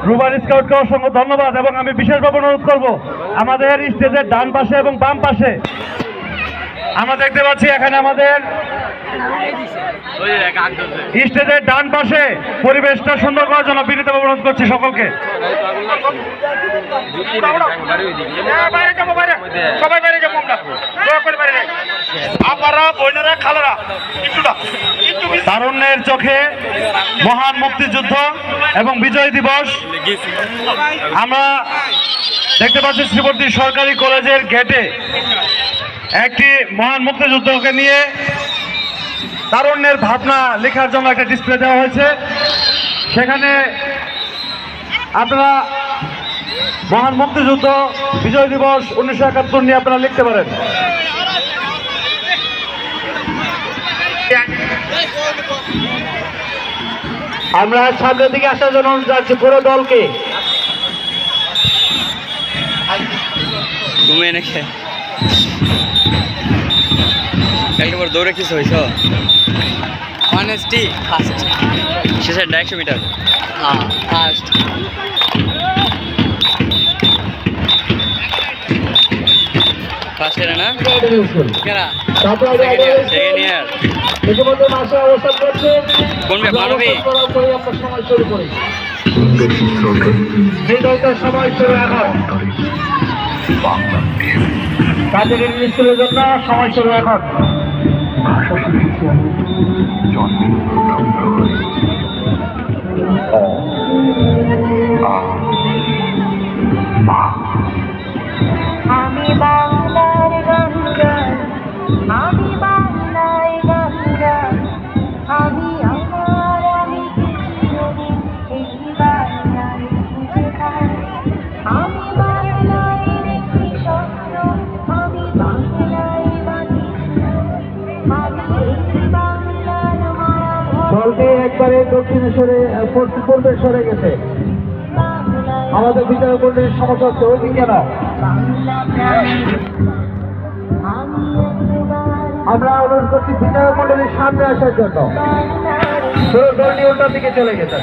রুবার স্কাউটকে অসংখ্য ধন্যবাদ এবং আমি বিশেষভাবে অনুরোধ করব আমাদের স্টেজের ডান পাশে এবং বাম পাশে আমরা দেখতে পাচ্ছি এখানে আমাদের স্টেজের ডান পাশে পরিবেশটা সুন্দর করার জন্য বিনীতভাবে অনুরোধ করছি সকলকে। তারুণ্যের চোখে মহান মুক্তিযুদ্ধ এবং বিজয় দিবস আমরা দেখতে পাচ্ছি শ্রীবর্তী সরকারি কলেজের গেটে একটি মহান মুক্তিযুদ্ধকে নিয়ে তারুণ্যের ভাবনা লেখার জন্য একটা ডিসপ্লে দেওয়া হয়েছে। সেখানে আপনারা মহান মুক্তিযুদ্ধ বিজয় দিবস 1971 নিয়ে আপনারা লিখতে পারেন। আমরা সামনের দিকে আসার জন্য যাচ্ছি পুরো দলকে। তুমি এনেছে একবার দৌড়ে কিছু হয়েছ অনেস্টি ফার্স্ট শেষের 100 মিটার হ্যাঁ ফার্স্ট ফার্স্ট এর না কেরা সেকেন্ড ইয়ার কোন ব্যাপার হবে সময় শুরু করি সময় শুরু এখন কাজের স্কুলের জন্য সময় শুরু এখন। ভাষা শিখেছি আমি জন্মের প্রথম প্রহরে আমি বাংলার গঙ্গা আমি বাংলায় গঙ্গা আমি আমার আমি চিরদিন এই বাংলায় খুঁজে পাই আমি বাংলায় রেখে স্বপ্ন আমি বাংলায় বাঁচি আমি এই বাংলার মায়া বলতে একবারে দক্ষিণে সরে পূর্বে সরে গেছে আমাদের বিজয় মন্ডলীর সমস্যা হচ্ছে ওই দিকে না। আমরা অনুরোধ করছি বিজয় মন্ডলীর সামনে আসার জন্য। পুরো দলটি উল্টার দিকে চলে গেছে।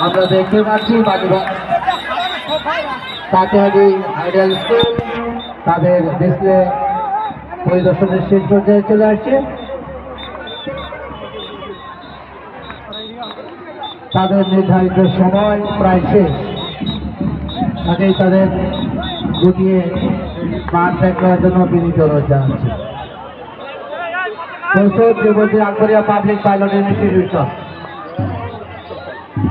আমরা দেখতে পাচ্ছি কাটিহারি আইডিয়াল স্কুল তাদের ডিসপ্লে পরিদর্শনের শেষ পর্যায়ে চলে আসছে। তাদের নির্ধারিত সময় প্রায় শেষ, কাজেই তাদের গুটিয়ে মাঠ ত্যাগ করার জন্য বিনীত অনুরোধ জানাচ্ছি। যুবতী আকবরিয়া পাবলিক পাইলট ইনস্টিটিউশন,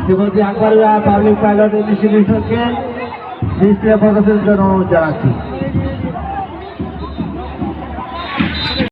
যুবতী আকবরিয়া পাবলিক পাইলট ইনস্টিটিউশনকে ডিসপ্লে প্রদর্শনের জন্য অনুরোধ জানাচ্ছি।